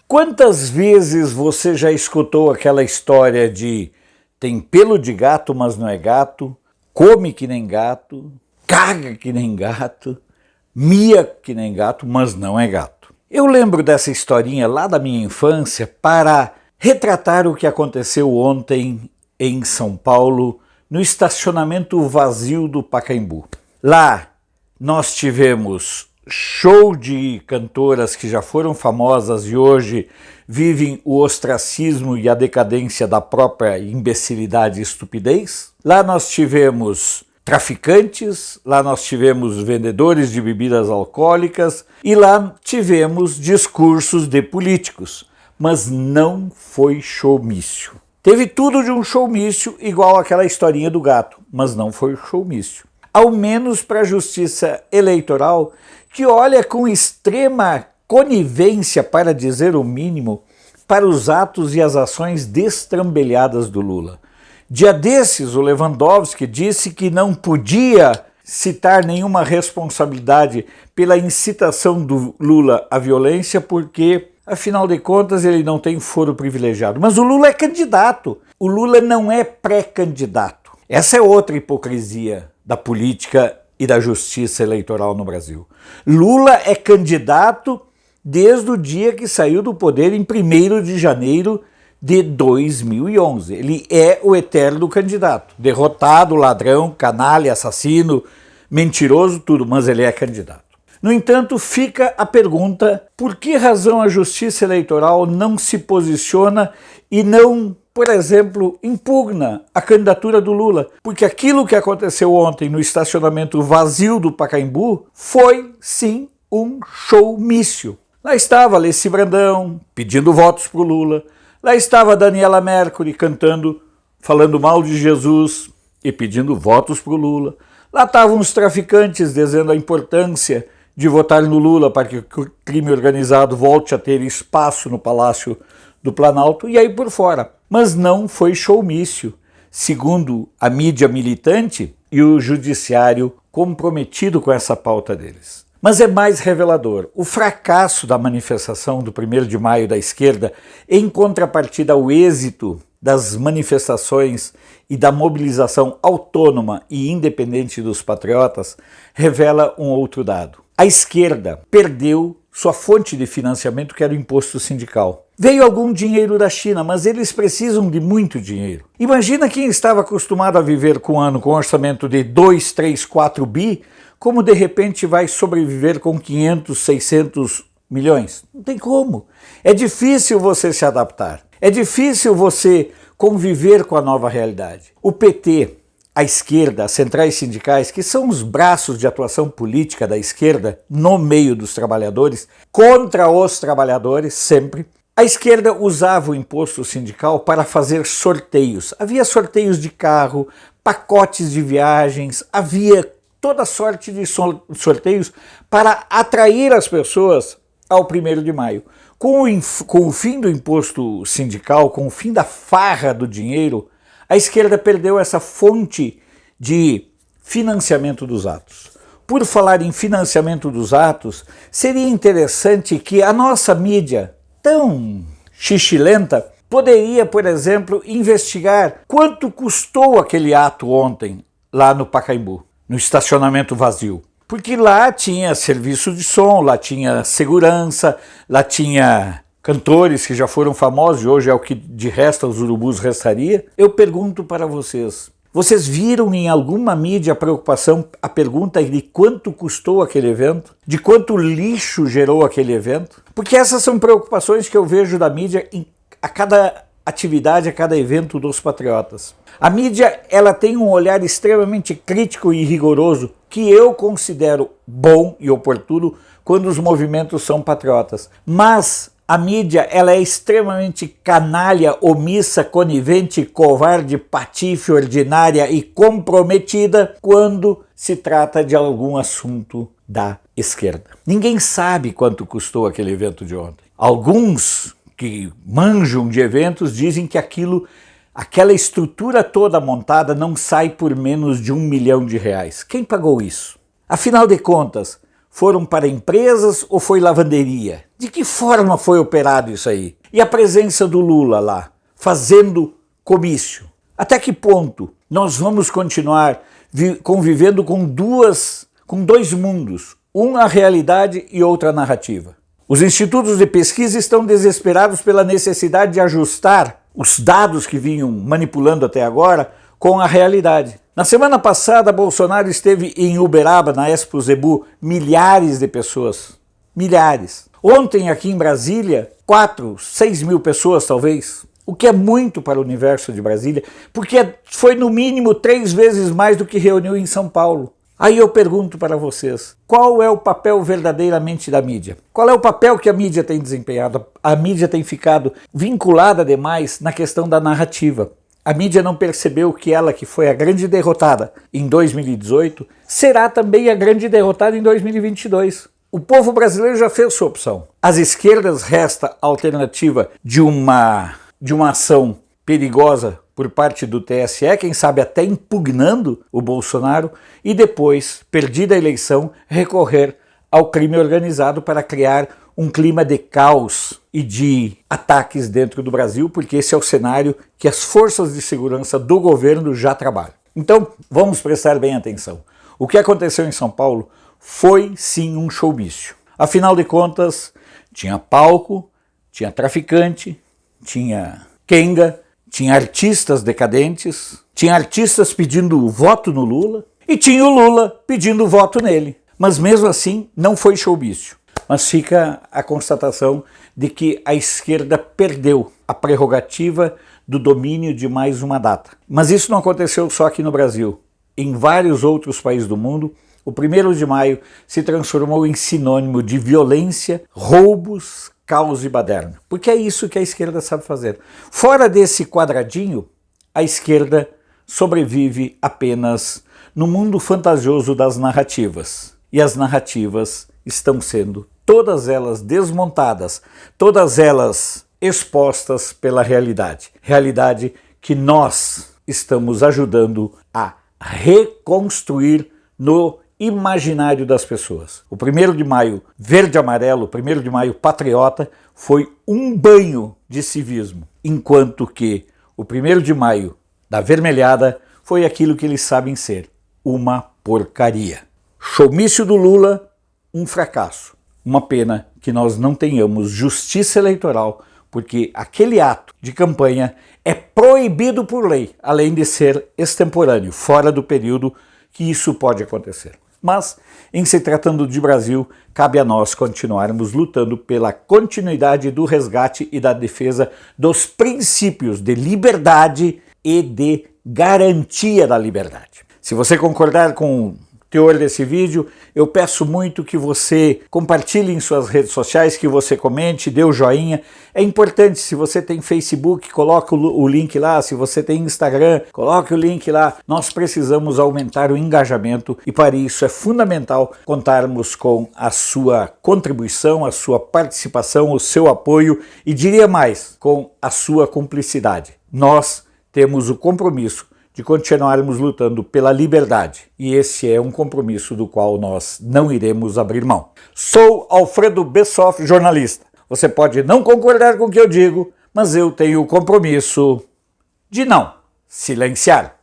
Quantas vezes você já escutou aquela história de tem pelo de gato, mas não é gato, come que nem gato, caga que nem gato, mia que nem gato, mas não é gato? Eu lembro dessa historinha lá da minha infância para retratar o que aconteceu ontem em São Paulo, no estacionamento vazio do Pacaembu. Lá nós tivemos show de cantoras que já foram famosas e hoje vivem o ostracismo e a decadência da própria imbecilidade e estupidez. Lá nós tivemos traficantes, lá nós tivemos vendedores de bebidas alcoólicas e lá tivemos discursos de políticos, mas não foi showmício. Teve tudo de um showmício igual aquela historinha do gato, mas não foi showmício. Ao menos para a Justiça Eleitoral, que olha com extrema conivência, para dizer o mínimo, para os atos e as ações destrambelhadas do Lula. Dia desses, o Lewandowski disse que não podia citar nenhuma responsabilidade pela incitação do Lula à violência, porque, afinal de contas, ele não tem foro privilegiado. Mas o Lula é candidato, o Lula não é pré-candidato. Essa é outra hipocrisia da política e da justiça eleitoral no Brasil. Lula é candidato desde o dia que saiu do poder em 1º de janeiro de 2011. Ele é o eterno candidato. Derrotado, ladrão, canalha, assassino, mentiroso, tudo, mas ele é candidato. No entanto, fica a pergunta: por que razão a Justiça Eleitoral não se posiciona e não, por exemplo, impugna a candidatura do Lula? Porque aquilo que aconteceu ontem no estacionamento vazio do Pacaembu foi, sim, um showmício. Lá estava Alessi Brandão pedindo votos para o Lula, lá estava Daniela Mercury cantando, falando mal de Jesus e pedindo votos para o Lula, lá estavam os traficantes dizendo a importância de votar no Lula para que o crime organizado volte a ter espaço no Palácio do Planalto e aí por fora. Mas não foi showmício, segundo a mídia militante e o judiciário comprometido com essa pauta deles. Mas é mais revelador. O fracasso da manifestação do 1º de maio da esquerda, em contrapartida ao êxito das manifestações e da mobilização autônoma e independente dos patriotas, revela um outro dado. A esquerda perdeu sua fonte de financiamento, que era o imposto sindical. Veio algum dinheiro da China, mas eles precisam de muito dinheiro. Imagina quem estava acostumado a viver com um ano com um orçamento de 2, 3, 4 bi, como de repente vai sobreviver com 500, 600 milhões? Não tem como. É difícil você se adaptar. É difícil você conviver com a nova realidade. O PT, a esquerda, as centrais sindicais, que são os braços de atuação política da esquerda no meio dos trabalhadores, contra os trabalhadores, sempre. A esquerda usava o imposto sindical para fazer sorteios. Havia sorteios de carro, pacotes de viagens, havia toda sorte de sorteios para atrair as pessoas ao 1º de maio. Com o fim do imposto sindical, com o fim da farra do dinheiro, a esquerda perdeu essa fonte de financiamento dos atos. Por falar em financiamento dos atos, seria interessante que a nossa mídia, tão xixilenta, poderia, por exemplo, investigar quanto custou aquele ato ontem lá no Pacaembu, no estacionamento vazio. Porque lá tinha serviço de som, lá tinha segurança, lá tinha cantores que já foram famosos e hoje é o que de resto aos urubus restaria. Eu pergunto para vocês, vocês viram em alguma mídia a pergunta de quanto custou aquele evento? De quanto lixo gerou aquele evento? Porque essas são preocupações que eu vejo da mídia a cada atividade, a cada evento dos patriotas. A mídia, ela tem um olhar extremamente crítico e rigoroso que eu considero bom e oportuno quando os movimentos são patriotas. Mas a mídia, ela é extremamente canalha, omissa, conivente, covarde, patife, ordinária e comprometida quando se trata de algum assunto da esquerda. Ninguém sabe quanto custou aquele evento de ontem. Alguns que manjam de eventos dizem que aquela estrutura toda montada não sai por menos de R$1 milhão. Quem pagou isso? Afinal de contas, Foram para empresas ou foi lavanderia? De que forma foi operado isso aí? E a presença do Lula lá, fazendo comício? Até que ponto nós vamos continuar convivendo com dois mundos, uma realidade e outra narrativa? Os institutos de pesquisa estão desesperados pela necessidade de ajustar os dados que vinham manipulando até agora com a realidade. Na semana passada, Bolsonaro esteve em Uberaba, na Expo Zebu, milhares de pessoas. Milhares. Ontem aqui em Brasília, 4, 6 mil pessoas talvez. O que é muito para o universo de Brasília, porque foi no mínimo 3 vezes mais do que reuniu em São Paulo. Aí eu pergunto para vocês, qual é o papel verdadeiramente da mídia? Qual é o papel que a mídia tem desempenhado? A mídia tem ficado vinculada demais na questão da narrativa. A mídia não percebeu que ela, que foi a grande derrotada em 2018, será também a grande derrotada em 2022. O povo brasileiro já fez sua opção. Às esquerdas resta a alternativa de uma ação perigosa por parte do TSE, quem sabe até impugnando o Bolsonaro, e depois, perdida a eleição, recorrer ao crime organizado para criar um clima de caos e de ataques dentro do Brasil, porque esse é o cenário que as forças de segurança do governo já trabalham. Então, vamos prestar bem atenção. O que aconteceu em São Paulo foi sim um showmício. Afinal de contas, tinha palco, tinha traficante, tinha quenga, tinha artistas decadentes, tinha artistas pedindo voto no Lula e tinha o Lula pedindo voto nele. Mas mesmo assim, não foi showmício. Mas fica a constatação de que a esquerda perdeu a prerrogativa do domínio de mais uma data. Mas isso não aconteceu só aqui no Brasil. Em vários outros países do mundo, o 1º de maio se transformou em sinônimo de violência, roubos, caos e baderna. Porque é isso que a esquerda sabe fazer. Fora desse quadradinho, a esquerda sobrevive apenas no mundo fantasioso das narrativas. E as narrativas estão sendo todas elas desmontadas, todas elas expostas pela realidade. Realidade que nós estamos ajudando a reconstruir no imaginário das pessoas. O 1º de maio verde e amarelo, o 1º de maio patriota, foi um banho de civismo, enquanto que o 1º de maio da vermelhada foi aquilo que eles sabem ser, uma porcaria. Showmício do Lula, um fracasso. Uma pena que nós não tenhamos justiça eleitoral, porque aquele ato de campanha é proibido por lei, além de ser extemporâneo, fora do período que isso pode acontecer. Mas, em se tratando de Brasil, cabe a nós continuarmos lutando pela continuidade do resgate e da defesa dos princípios de liberdade e de garantia da liberdade. Se você concordar com teor desse vídeo, eu peço muito que você compartilhe em suas redes sociais, que você comente, dê o joinha. É importante, se você tem Facebook, coloque o link lá, se você tem Instagram, coloque o link lá. Nós precisamos aumentar o engajamento e para isso é fundamental contarmos com a sua contribuição, a sua participação, o seu apoio e diria mais, com a sua cumplicidade. Nós temos o compromisso de continuarmos lutando pela liberdade. E esse é um compromisso do qual nós não iremos abrir mão. Sou Alfredo Bessoff, jornalista. Você pode não concordar com o que eu digo, mas eu tenho o compromisso de não silenciar.